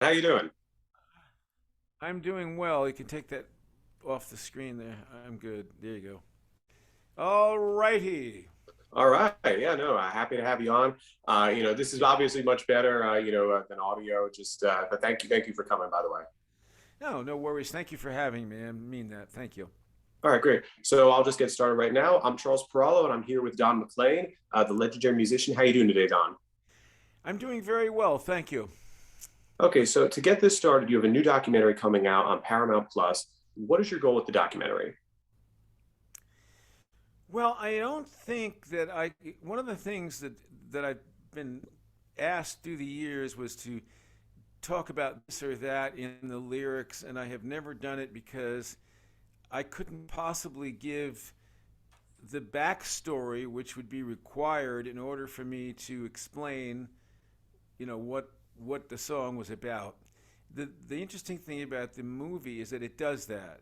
How you doing? I'm doing well. You can take that off the screen there. I'm good. There you go. All righty. All right. Yeah, no, happy to have you on. This is obviously much better, than audio. But thank you for coming, by the way. No, no worries. Thank you for having me. I mean that. Thank you. All right, great. So I'll just get started right now. I'm Charles Perallo, and I'm here with Don McLean, the legendary musician. How you doing today, Don? I'm doing very well. Thank you. Okay, so to get this started, you have a new documentary coming out on Paramount Plus. What is your goal with the documentary? Well, I don't think that I. One of the things that I've been asked through the years was to talk about this or that in the lyrics, and I have never done it because I couldn't possibly give the backstory, which would be required in order for me to explain what the song was about. The interesting thing about the movie is that it does that.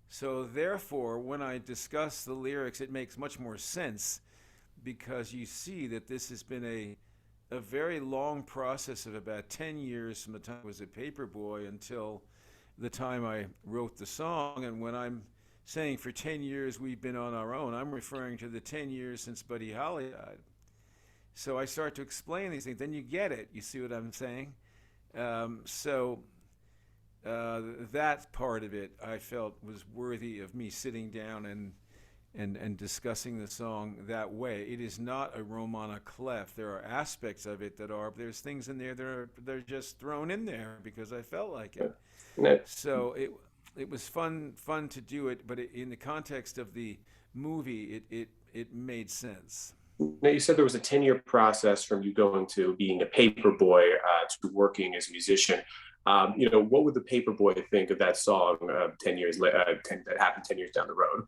So therefore, when I discuss the lyrics, it makes much more sense because you see that this has been a very long process of about 10 years from the time I was a paper boy until the time I wrote the song. And when I'm saying for 10 years we've been on our own, I'm referring to the 10 years since Buddy Holly died. So I start to explain these things, then you get it. You see what I'm saying? So that part of it I felt was worthy of me sitting down and discussing the song that way. It is not a Romana clef. There are aspects of it that are. There's things in there that are they're just thrown in there because I felt like it. Now, So it was fun to do it, but in the context of the movie, it made sense. now you said there was a 10-year process from you going to being a paper boy to working as a musician. What would the paper boy think of that song 10 years later, that happened 10 years down the road?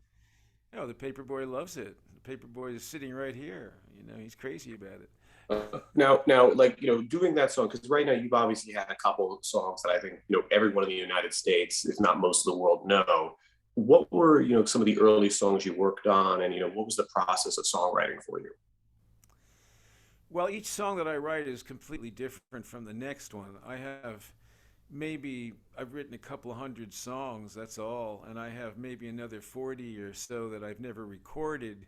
No, the paperboy loves it. The paperboy is sitting right here. He's crazy about it. Doing that song, because right now you've obviously had a couple of songs that I think, everyone in the United States, if not most of the world, know. What were, some of the early songs you worked on, and, what was the process of songwriting for you? Well, each song that I write is completely different from the next one. I've written a couple of hundred songs, that's all, and I have maybe another 40 or so that I've never recorded.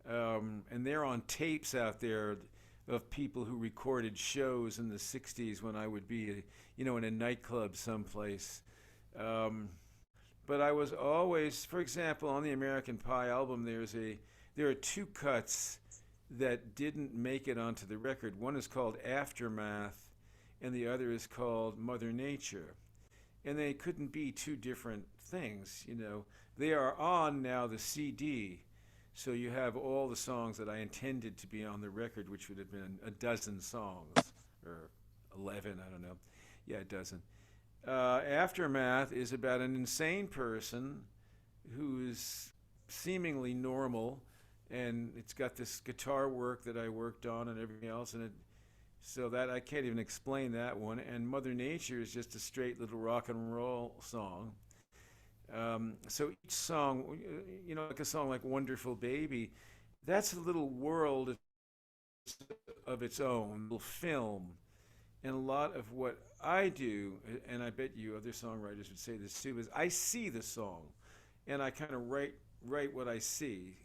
And they're on tapes out there of people who recorded shows in the 60s when I would be, in a nightclub someplace. Um, but I was always, for example, on the American Pie album, there are two cuts that didn't make it onto the record. One is called Aftermath, and the other is called Mother Nature. And they couldn't be two different things. They are on now the CD, so you have all the songs that I intended to be on the record, which would have been a dozen songs, or 11, I don't know. Yeah, a dozen. Aftermath is about an insane person who's seemingly normal, and it's got this guitar work that I worked on and everything else, so that I can't even explain that one. And Mother Nature is just a straight little rock and roll song. So each song, like a song like Wonderful Baby, that's a little world of its own, little film. And a lot of what I do, and I bet you other songwriters would say this too, is I see the song and I kind of write what I see.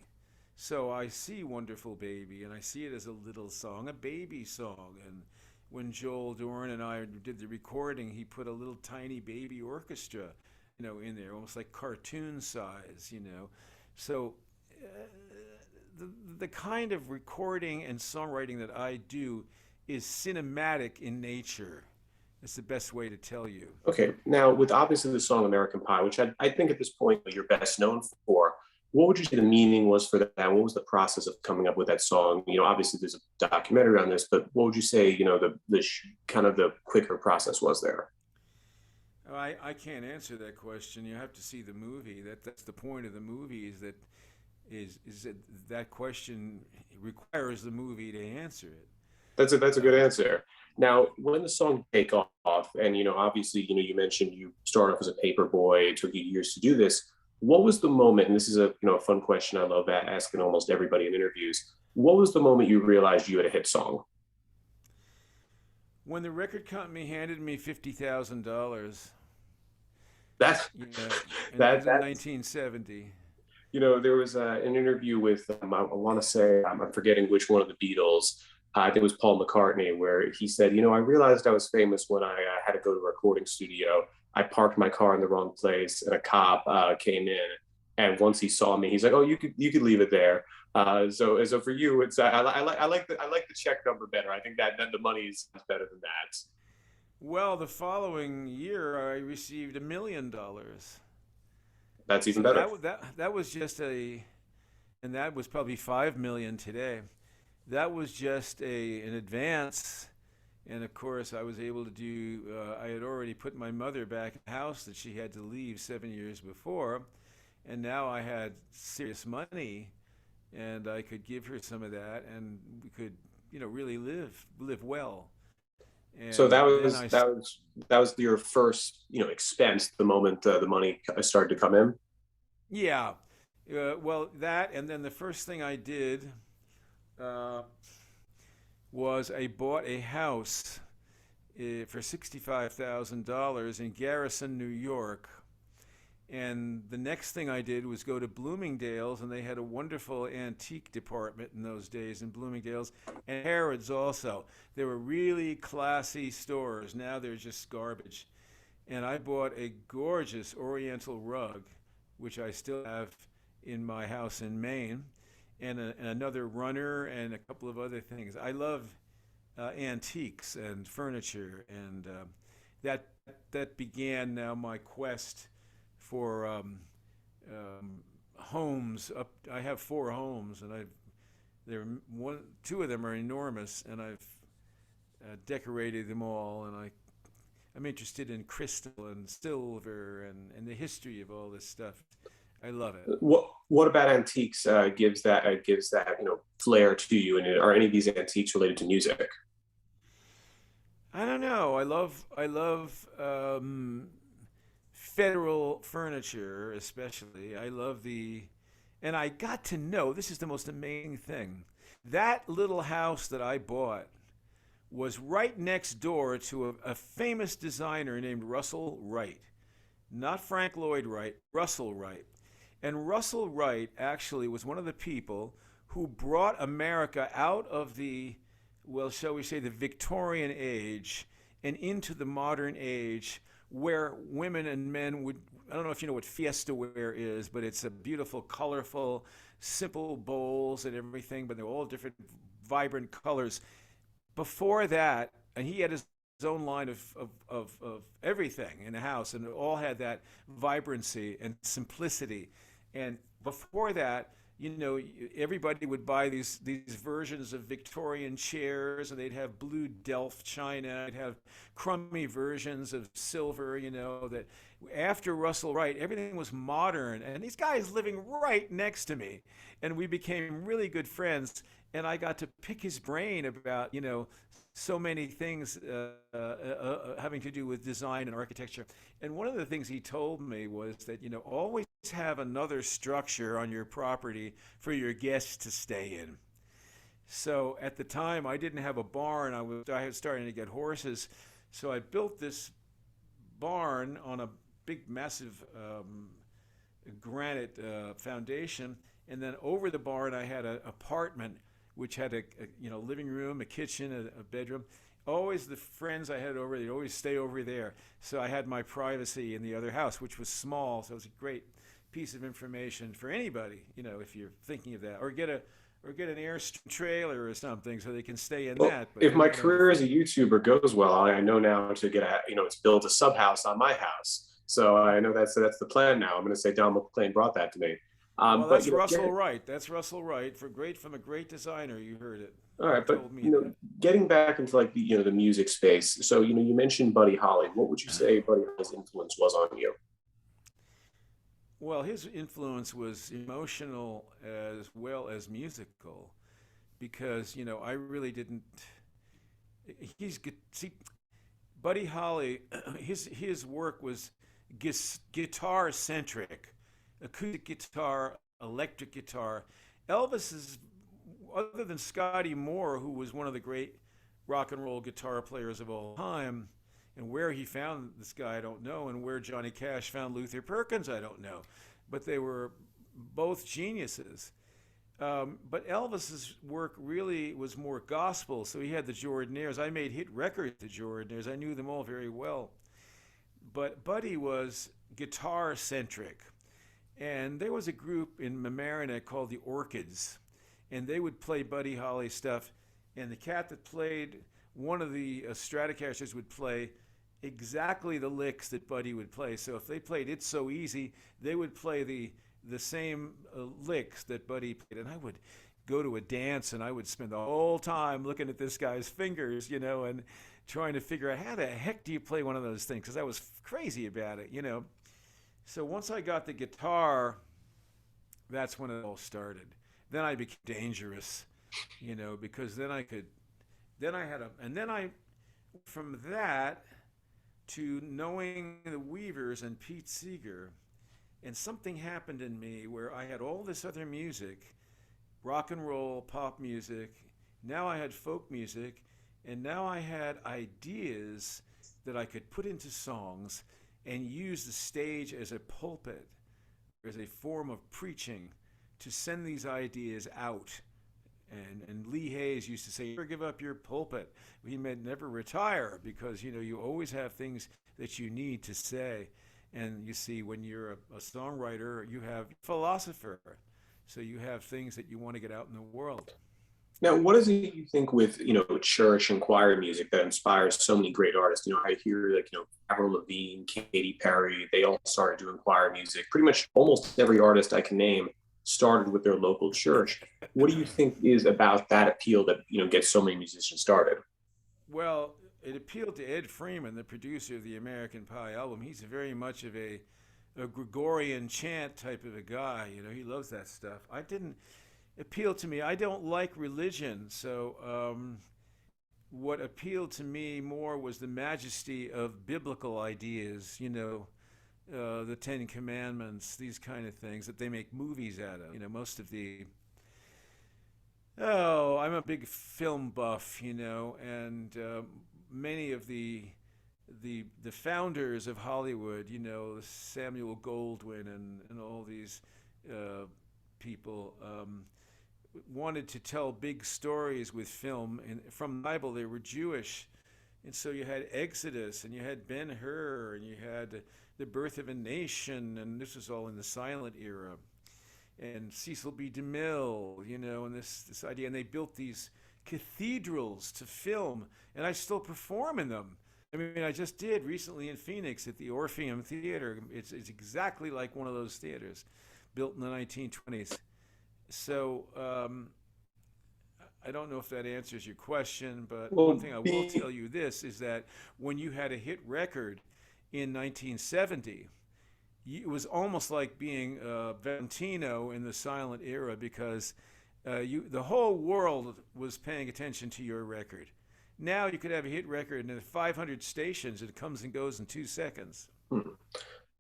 So I see Wonderful Baby and I see it as a little song, a baby song. And when Joel Dorn and I did the recording, he put a little tiny baby orchestra, in there, almost like cartoon size. So uh, the kind of recording and songwriting that I do is cinematic in nature. That's the best way to tell you. Okay, now with obviously the song American Pie, which I think at this point you're best known for, what would you say the meaning was for that? What was the process of coming up with that song? Obviously there's a documentary on this, but what would you say, kind of the quicker process was there? I can't answer that question. You have to see the movie. That's the point of the movie is that that question requires the movie to answer it. That's a good Um, answer. Now, when the song take off, and obviously, you mentioned you started off as a paper boy. It took you years to do this. What was the moment? And this is a fun question I love asking almost everybody in interviews. What was the moment you realized you had a hit song? when the record company handed me $50,000, That's you know, and that that was in that's 1970. there was an interview with I want to say I'm forgetting which one of the Beatles. I think it was Paul McCartney, where he said, I realized I was famous when I had to go to a recording studio. I parked my car in the wrong place, and a cop came in. And once he saw me, he's like, "Oh, you could leave it there." So for you, it's I like the check number better. I think that the money is better than that. Well, the following year, I received $1 million. That's even So better. that was just a, and that was probably 5 million today. That was just an advance, and of course, I was able to do. I had already put my mother back in the house that she had to leave 7 years before, and now I had serious money, and I could give her some of that, and we could, really live well. So And that then was I, that was that was your first, expense the moment the money started to come in. yeah, well, that, and then the first thing I did uh, was I bought a house for $65,000 in Garrison, New York. And the next thing I did was go to Bloomingdale's, and they had a wonderful antique department in those days in Bloomingdale's, and Harrods also. They were really classy stores. Now they're just garbage. And I bought a gorgeous Oriental rug, which I still have in my house in Maine, and another runner and a couple of other things. I love antiques and furniture, and that that began now my quest for homes. I have four homes, and two of them are enormous, and I've decorated them all, and I'm interested in crystal and silver and the history of all this stuff. I love it. What about antiques gives that flair to you? And are any of these antiques related to music? I don't know. I love federal furniture, especially. I love and I got to know, this is the most amazing thing. That little house that I bought was right next door to a famous designer named Russell Wright. Not Frank Lloyd Wright, Russell Wright. And Russell Wright actually was one of the people who brought America out of well, shall we say, the Victorian age and into the modern age, where women and men would, I don't know if you know what fiesta wear is, but it's a beautiful, colorful, simple bowls and everything, but they're all different, vibrant colors. Before that, and he had his own line of everything in the house, and it all had that vibrancy and simplicity. And before that, everybody would buy these versions of Victorian chairs, and they'd have blue Delft china, they'd have crummy versions of silver. That after Russell Wright, everything was modern, and these guys living right next to me, and we became really good friends. And I got to pick his brain about so many things having to do with design and architecture. And one of the things he told me was that always have another structure on your property for your guests to stay in. So at the time, I didn't have a barn. I was starting to get horses, so I built this barn on a big, massive granite foundation, and then over the barn, I had an apartment which had a living room, a kitchen, a bedroom. Always the friends I had over, they'd always stay over there. So I had my privacy in the other house, which was small. So it was a great piece of information for anybody, if you're thinking of that, or get an Airstream trailer or something so they can stay in Well, that. But if they my don't have to career as think. a YouTuber goes well, I know now to it's build a sub house on my house. So I know that's the plan now. I'm going to say Don McLean brought that to me. Well, But that's Russell get Wright. That's Russell Wright from a great designer. You heard it. all He right, but told me that. getting back into like the music space. So you mentioned Buddy Holly. What would you say Buddy Holly's influence was on you? Well, his influence was emotional as well as musical, because I really didn't. See, Buddy Holly, his work was guitar centric, acoustic guitar, electric guitar. Elvis is, other than Scotty Moore, who was one of the great rock and roll guitar players of all time. And where he found this guy, I don't know. And where Johnny Cash found Luther Perkins, I don't know. But they were both geniuses. But Elvis's work really was more gospel. So he had the Jordanaires. I made hit records with the Jordanaires. I knew them all very well. But Buddy was guitar centric. And there was a group in Mamaroneck called the Orchids. And they would play Buddy Holly stuff. And the cat that played, one of the Stratocasters would play exactly the licks that Buddy would play. So if they played It's So Easy, they would play the same licks that Buddy played. And I would go to a dance and I would spend the whole time looking at this guy's fingers, and trying to figure out how the heck do you play one of those things? Because I was crazy about it. So once I got the guitar, that's when it all started. Then I became dangerous, because then I from that to knowing the Weavers and Pete Seeger, and something happened in me where I had all this other music, rock and roll, pop music. Now I had folk music, and now I had ideas that I could put into songs and use the stage as a pulpit, as a form of preaching to send these ideas out. And Lee Hayes used to say, never give up your pulpit. He meant never retire, because, you always have things that you need to say. And you see, when you're a songwriter, you have philosopher. So you have things that you want to get out in the world. Now, what is it you think with, church and choir music that inspires so many great artists? I hear Avril Lavigne, Katy Perry, they all started doing choir music. Pretty much almost every artist I can name started with their local church. What do you think is about that appeal that, gets so many musicians started? Well, it appealed to Ed Freeman, the producer of the American Pie album. He's very much of a Gregorian chant type of a guy. He loves that stuff. I didn't appeal to me. I don't like religion. So what appealed to me more was the majesty of biblical ideas, the Ten Commandments, these kind of things that they make movies out of. Most of I'm a big film buff, and many of the founders of Hollywood, Samuel Goldwyn and all these people wanted to tell big stories with film. And from the Bible, they were Jewish. And so you had Exodus, and you had Ben-Hur, and you had The Birth of a Nation, and this was all in the silent era. And Cecil B. DeMille, and this idea. And they built these cathedrals to film, and I still perform in them. I mean, I just did recently in Phoenix at the Orpheum Theater. It's exactly like one of those theaters built in the 1920s. So I don't know if that answers your question, but one thing I will tell you this is that when you had a hit record in 1970, it was almost like being Valentino in the silent era, because the whole world was paying attention to your record. Now you could have a hit record and 500 stations, it comes and goes in 2 seconds.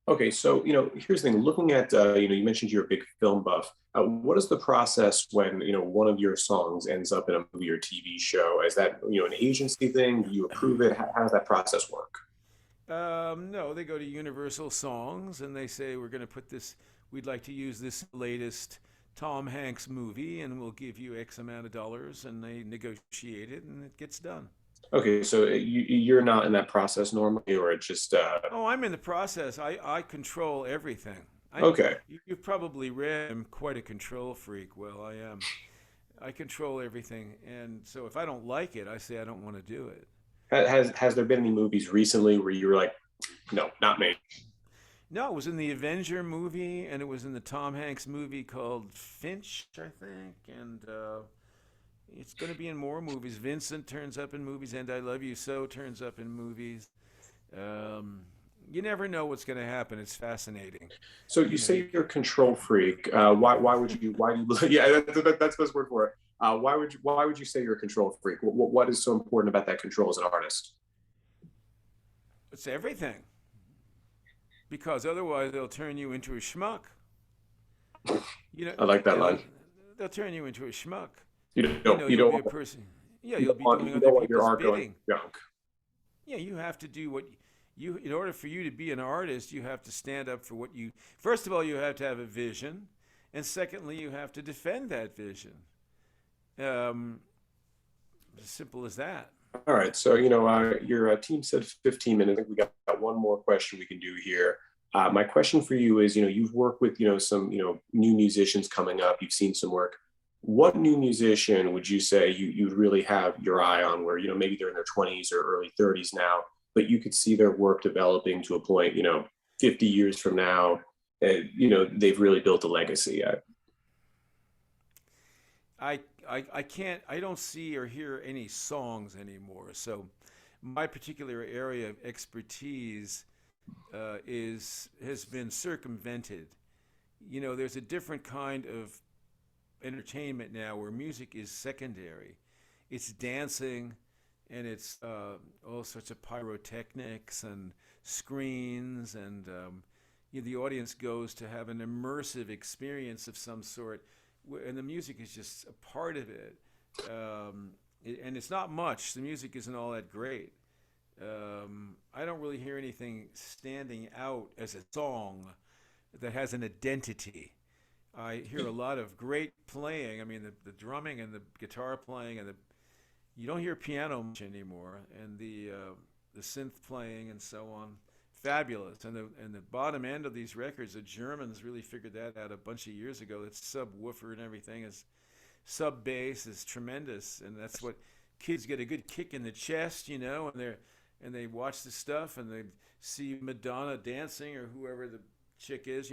Okay, so here's the thing. Looking at you mentioned you're a big film buff. What is the process when one of your songs ends up in a movie or TV show? Is that an agency thing? Do you approve it? How does that process work? No, they go to Universal Songs and they say, we're going to put this. We'd like to use this latest Tom Hanks movie, and we'll give you X amount of dollars, and they negotiate it, and it gets done. Okay, so you're not in that process normally, or it just... Oh, I'm in the process. I control everything. Okay. You've probably read I'm quite a control freak. Well, I am. I control everything, and so if I don't like it, I say I don't want to do it. Has there been any movies recently where you were like, no, not me? No, it was in the Avenger movie, and it was in the Tom Hanks movie called Finch, I think, and it's going to be in more movies. Vincent turns up in movies, and I Love You So turns up in movies. You never know what's going to happen. It's fascinating. So you say you're a control freak. Why do you? Yeah, that's the best word for it. Why would you say you're a control freak? What is so important about that control as an artist? It's everything. Because otherwise they'll turn you into a schmuck. I like that line. They'll turn you into a schmuck. You don't be a person. Yeah, you'll be doing You other don't want your people's art going bidding. junk. Yeah, you have to do what you, in order for you to be an artist, you have to stand up for what you, first of all, you have to have a vision. And secondly, you have to defend that vision. Um, as simple as that. All right. So, your team said 15 minutes. I think we got one more question we can do here. My question for you is, you've worked with, some, new musicians coming up. You've seen some work. What new musician would you say you'd really have your eye on where, maybe they're in their 20s or early 30s now, but you could see their work developing to a point, 50 years from now, they've really built a legacy. I can't, I don't see or hear any songs anymore. So my particular area of expertise has been circumvented. There's a different kind of entertainment now where music is secondary. It's dancing and it's all sorts of pyrotechnics and screens and the audience goes to have an immersive experience of some sort, and the music is just a part of it. And it's not much. The music isn't all that great. I don't really hear anything standing out as a song that has an identity. I hear a lot of great playing. I mean, the drumming and the guitar playing and you don't hear piano much anymore, and the synth playing and so on. Fabulous. And the bottom end of these records, the Germans really figured that out a bunch of years ago. That subwoofer and everything is sub bass is tremendous, and that's what kids get a good kick in the chest, and they watch the stuff and they see Madonna dancing or whoever the chick is,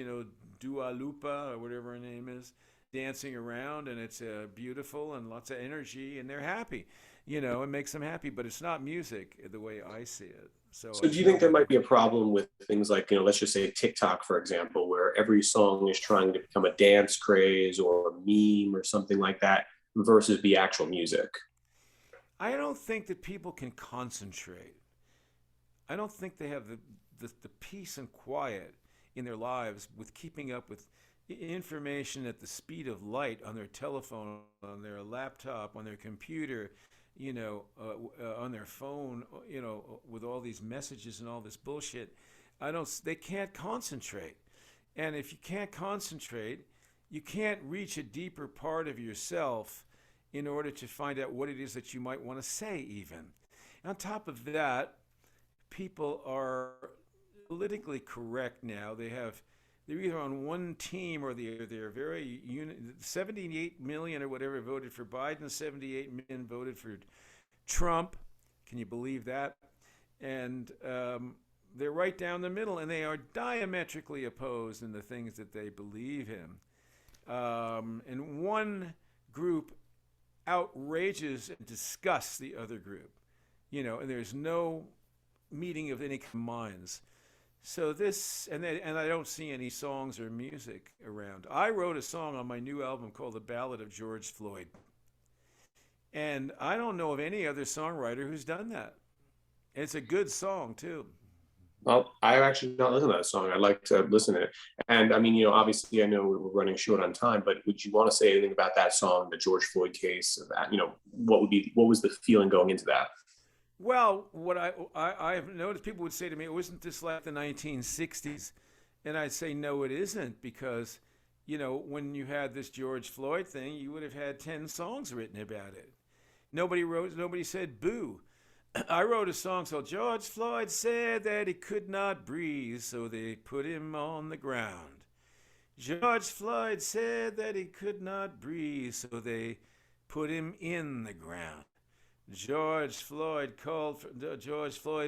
Dua Lipa or whatever her name is, dancing around, and it's beautiful and lots of energy, and they're happy. It makes them happy, but it's not music the way I see it. So do you think there might be a problem with things like, let's just say TikTok, for example, where every song is trying to become a dance craze or a meme or something like that versus be actual music? I don't think that people can concentrate. I don't think they have the peace and quiet in their lives with keeping up with information at the speed of light on their telephone, on their laptop, on their computer, on their phone, with all these messages and all this bullshit. They can't concentrate. And if you can't concentrate, you can't reach a deeper part of yourself in order to find out what it is that you might want to say even. On top of that, people are politically correct now. They're either on one team or they're very 78 million or whatever voted for Biden, 78 million voted for Trump. Can you believe that? And they're right down the middle, and they are diametrically opposed in the things that they believe in. And one group outrages and disgusts the other group, and there's no meeting of any minds. So and I don't see any songs or music around. I wrote a song on my new album called The Ballad of George Floyd. And I don't know of any other songwriter who's done that. It's a good song, too. Well, I actually not listened to that song. I'd like to listen to it. And I mean, obviously I know we're running short on time, but would you want to say anything about that song, the George Floyd case? What was the feeling going into that? Well, what I've noticed, people would say to me, "Wasn't this like the 1960s?" And I'd say, no, it isn't, because, when you had this George Floyd thing, you would have had 10 songs written about it. Nobody said boo. I wrote a song called George Floyd said that he could not breathe, so they put him on the ground. George Floyd said that he could not breathe, so they put him in the ground. George Floyd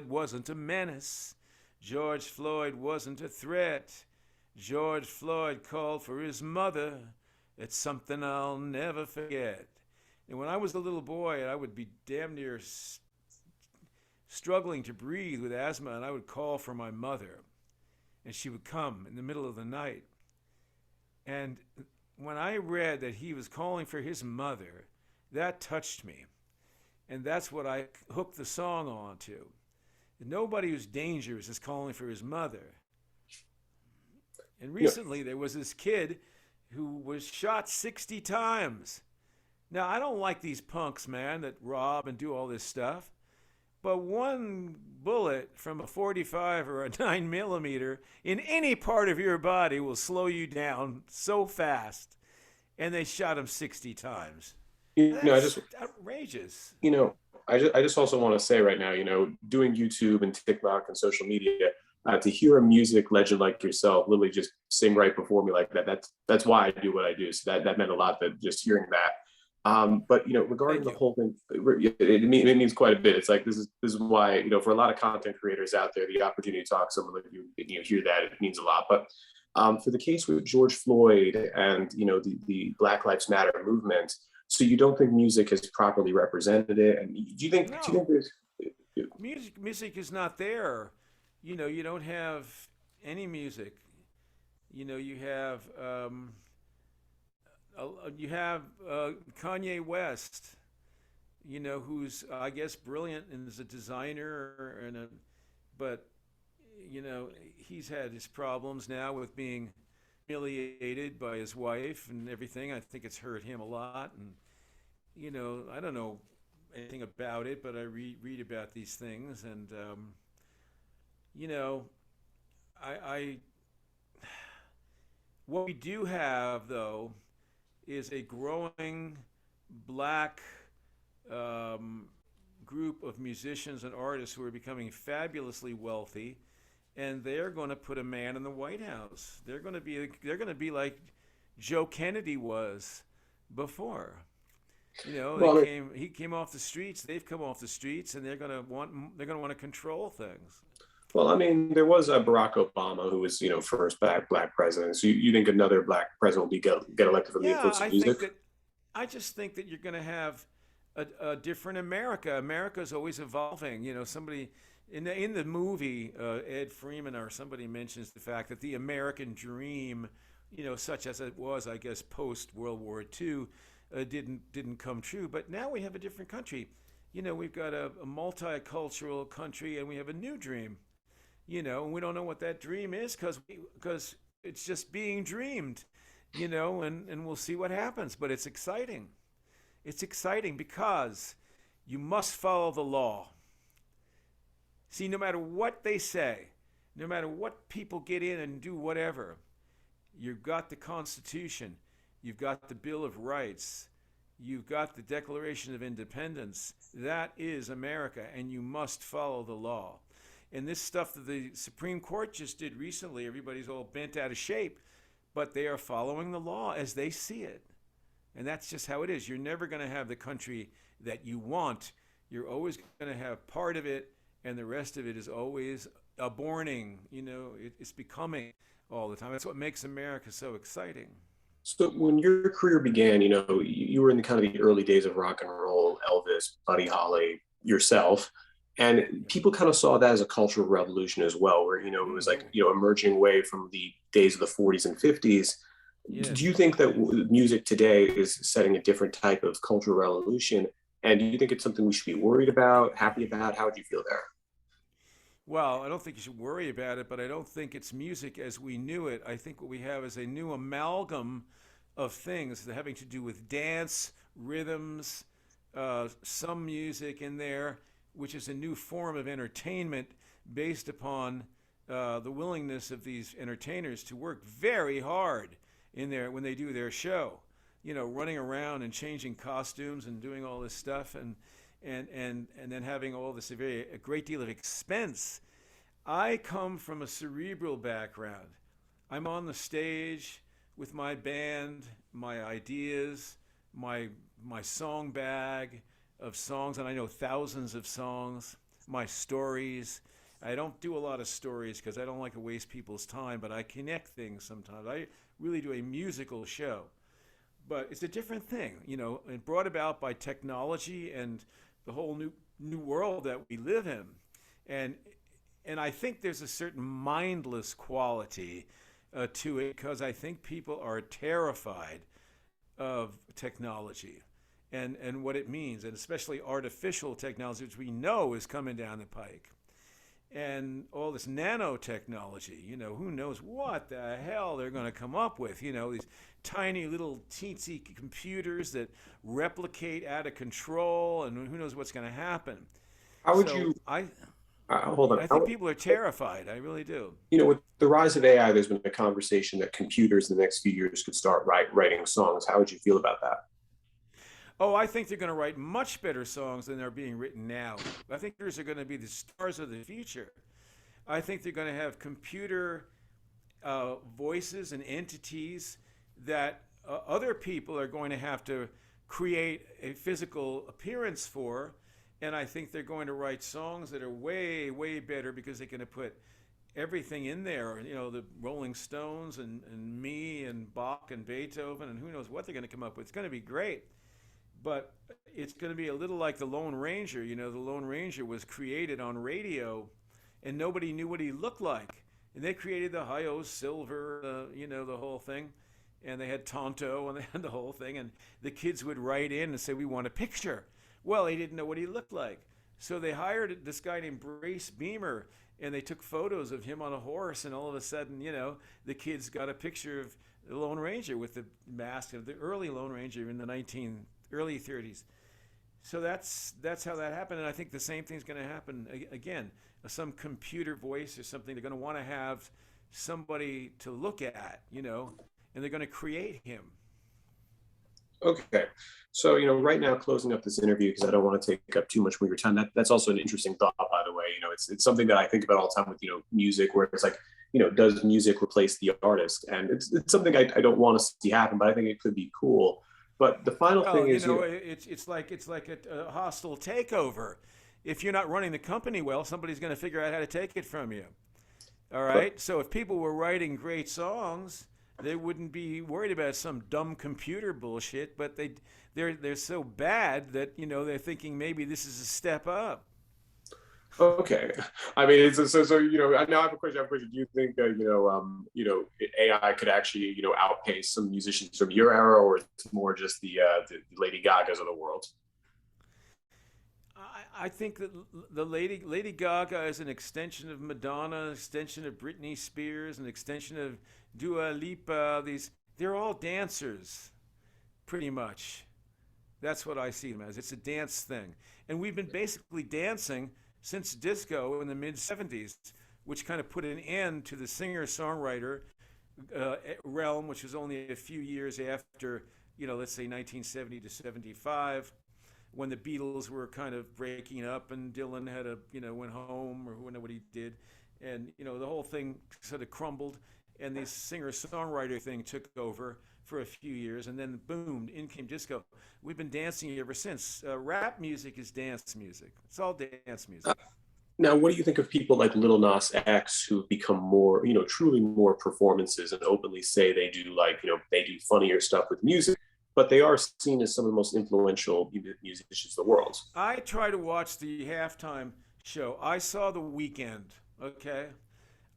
wasn't a menace. George Floyd wasn't a threat. George Floyd called for his mother. It's something I'll never forget. And when I was a little boy, I would be damn near struggling to breathe with asthma, and I would call for my mother, and she would come in the middle of the night. And when I read that he was calling for his mother, that touched me. And that's what I hooked the song on to. Nobody who's dangerous is calling for his mother. And recently there was this kid who was shot 60 times. Now, I don't like these punks, man, that rob and do all this stuff. But one bullet from a 45 or a 9 millimeter in any part of your body will slow you down so fast. And they shot him 60 times. You know, I That's just outrageous. you know, I just also want to say right now, doing YouTube and TikTok and social media, to hear a music legend like yourself literally just sing right before me like that, that's why I do what I do. So that meant a lot, that just hearing that. But regarding Thank the you. whole thing, it means quite a bit. It's like this is why, for a lot of content creators out there, the opportunity to talk to someone like you hear that, it means a lot. But for the case with George Floyd and the Black Lives Matter movement, so you don't think music has properly represented it? And do you think No, there's music is not there. You don't have any music. You have Kanye West. Who's I guess brilliant and is a designer but he's had his problems now with being humiliated by his wife and everything. I think it's hurt him a lot, and I don't know anything about it, but I read about these things, and you know, I what we do have though is a growing black um, group of musicians and artists who are becoming fabulously wealthy, and they're going to put a man in the White House. They're going to be like Joe Kennedy was before. They well, came. He came off the streets. They've come off the streets, and they're going to want to control things. I mean, there was a Barack Obama who was, first black president. So you think another black president will get elected from the Yeah, influence of I music? think that. I just think that you're going to have a different America. America is always evolving. Somebody in the movie, Ed Freeman or somebody mentions the fact that the American dream, such as it was, I guess, post World War II, didn't come true. But now we have a different country. We've got a multicultural country, and we have a new dream. And we don't know what that dream is because it's just being dreamed. And we'll see what happens. But it's exciting. It's exciting because you must follow the law. See, no matter what they say, no matter what people get in and do whatever, you've got the Constitution, you've got the Bill of Rights, you've got the Declaration of Independence. That is America, and you must follow the law. And this stuff that the Supreme Court just did recently, everybody's all bent out of shape, but they are following the law as they see it. And that's just how it is. You're never going to have the country that you want. You're always going to have part of it, and the rest of it is always aborting. It's becoming all the time. That's what makes America so exciting. So when your career began, you were in the kind of the early days of rock and roll, Elvis, Buddy Holly, yourself, and people kind of saw that as a cultural revolution as well, where it was like Mm-hmm. emerging away from the days of the 40s and 50s. Do Yes. you think that music today is setting a different type of cultural revolution? And do you think it's something we should be worried about, happy about? How would you feel there? Well, I don't think you should worry about it, but I don't think it's music as we knew it. I think what we have is a new amalgam of things having to do with dance, rhythms, some music in there, which is a new form of entertainment based upon the willingness of these entertainers to work very hard in there when they do their show. Running around and changing costumes and doing all this stuff, and then having all this a great deal of expense. I come from a cerebral background. I'm on the stage with my band, my ideas, my song bag of songs, and I know thousands of songs, my stories. I don't do a lot of stories because I don't like to waste people's time, but I connect things sometimes. I really do a musical show. But it's a different thing, and brought about by technology and the whole new world that we live in. And and I think there's a certain mindless quality to it because I think people are terrified of technology and what it means, and especially artificial technology, which we know is coming down the pike. and all this nanotechnology. Who knows what the hell they're going to come up with? These tiny little teensy computers that replicate out of control, and who knows what's going to happen. How would So you I hold on? I think people are terrified. I really do. With the rise of AI, there's been a conversation that computers in the next few years could start writing songs. How would you feel about that? Oh, I think they're going to write much better songs than are being written now. I think these are going to be the stars of the future. I think they're going to have computer voices and entities that other people are going to have to create a physical appearance for. And I think they're going to write songs that are way, way better because they're going to put everything in there. The Rolling Stones and me and Bach and Beethoven, and who knows what they're going to come up with. It's going to be great. But it's going to be a little like the Lone Ranger. The Lone Ranger was created on radio, and nobody knew what he looked like. And they created the Hi-O Silver, the whole thing. And they had Tonto, and they had the whole thing. And the kids would write in and say, "We want a picture." Well, they didn't know what he looked like. So they hired this guy named Brace Beamer, and they took photos of him on a horse. And all of a sudden, the kids got a picture of the Lone Ranger with the mask of the early Lone Ranger in the early 30s. So that's how that happened, and I think the same thing's going to happen again. Some computer voice or something. They're going to want to have somebody to look at, and they're going to create him. Okay. So, right now, closing up this interview, because I don't want to take up too much more of your time. That's also an interesting thought, by the way. It's something that I think about all the time with, music, where it's like, does music replace the artist? And it's something I don't want to see happen, but I think it could be cool. But the final thing is, it's like a hostile takeover. If you're not running the company well, somebody's going to figure out how to take it from you. All right. So if people were writing great songs, they wouldn't be worried about some dumb computer bullshit. But they're so bad that they're thinking maybe this is a step up. Okay, I mean, so now I have a question. Do you think AI could actually outpace some musicians from your era, or it's more just the Lady Gagas of the world? I think that the Lady Gaga is an extension of Madonna, an extension of Britney Spears, an extension of Dua Lipa. They're all dancers, pretty much. That's what I see them as. It's a dance thing, and we've been basically dancing since disco in the mid 70s, which kind of put an end to the singer-songwriter realm, which was only a few years after, let's say 1970 to 75, when the Beatles were kind of breaking up and Dylan had went home, or who knows what he did. And, the whole thing sort of crumbled, and this singer-songwriter thing took over for a few years, and then boom, in came disco. We've been dancing ever since. Rap music is dance music. It's all dance music. Now, what do you think of people like Lil Nas X, who've become more, truly more performances and openly say they do they do funnier stuff with music, but they are seen as some of the most influential musicians in the world? I try to watch the halftime show. I saw The Weeknd, okay?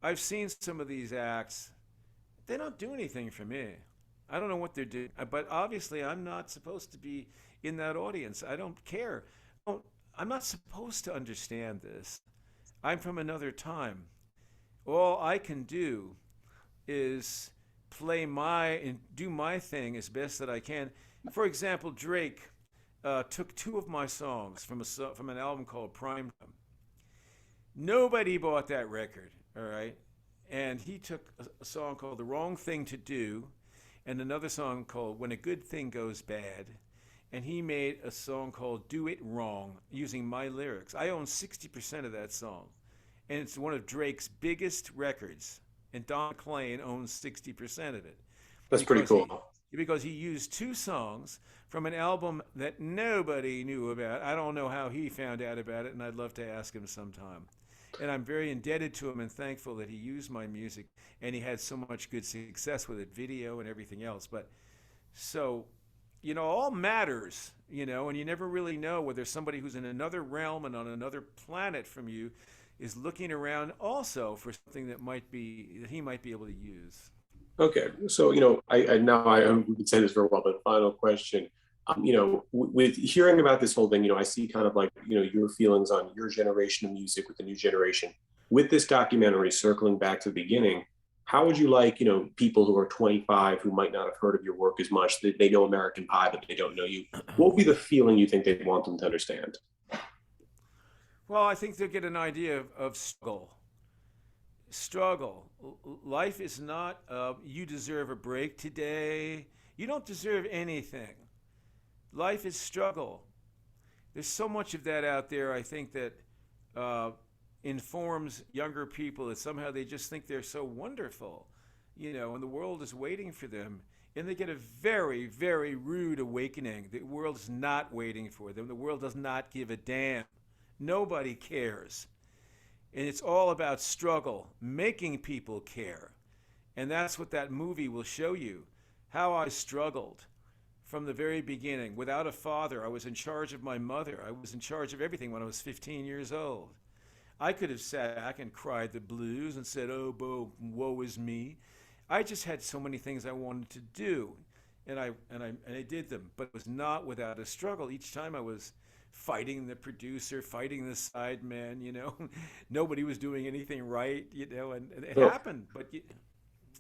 I've seen some of these acts. They don't do anything for me. I don't know what they're doing, but obviously I'm not supposed to be in that audience. I don't care. I'm not supposed to understand this. I'm from another time. All I can do is play and do my thing as best that I can. For example, Drake took two of my songs from an album called Prime Time. Nobody bought that record, all right? And he took a song called The Wrong Thing to Do, and another song called When a Good Thing Goes Bad. And he made a song called Do It Wrong using my lyrics. I own 60% of that song. And it's one of Drake's biggest records. And Don McLean owns 60% of it. That's pretty cool. Because he used two songs from an album that nobody knew about. I don't know how he found out about it, and I'd love to ask him sometime. And I'm very indebted to him and thankful that he used my music, and he had so much good success with it, video and everything else. But so, all matters, and you never really know whether somebody who's in another realm and on another planet from you is looking around also for something that he might be able to use. Okay, so we could say this for a while, but final question. With hearing about this whole thing, I see kind of like your feelings on your generation of music with the new generation. With this documentary, circling back to the beginning, how would you like, people who are 25 who might not have heard of your work as much, that they know American Pie, but they don't know you? What would be the feeling you think they'd want them to understand? Well, I think they'll get an idea of struggle. Struggle. Life is not, you deserve a break today. You don't deserve anything. Life is struggle. There's so much of that out there, I think, that uh, informs younger people that somehow they just think they're so wonderful, and the world is waiting for them. And they get a very, very rude awakening. The world is not waiting for them. The world does not give a damn. Nobody cares. And it's all about struggle, making people care. And that's what that movie will show you, how I struggled from the very beginning. Without a father, I was in charge of my mother. I was in charge of everything when I was 15 years old. I could have sat back and cried the blues and said, oh, woe is me. I just had so many things I wanted to do, and I did them, but it was not without a struggle. Each time I was fighting the producer, fighting the sideman. Nobody was doing anything right, and it Well, happened. But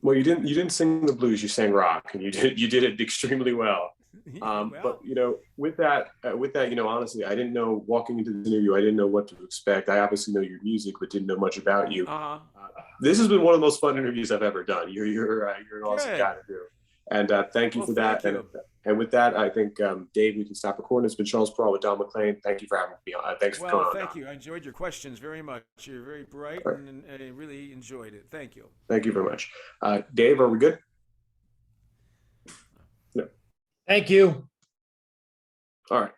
well, you didn't sing the blues, you sang rock, and you did it extremely well. But well, with that, honestly, I didn't know walking into this interview, I didn't know what to expect. I obviously know your music, but didn't know much about you. uh-huh. This has been one of the most fun interviews I've ever done. You're an awesome Good. guy to do, and thank you Well, for that. thank And you. with that, I think Dave, we can stop recording. It's been Charles Perrault with Don McLean. Thank you for having me on. Thanks for Well, coming on, thank Don. you. I enjoyed your questions very much. You're very bright, All right. and I really enjoyed it. Thank you. Thank you very much. Dave, are we good? No. Thank you. All right.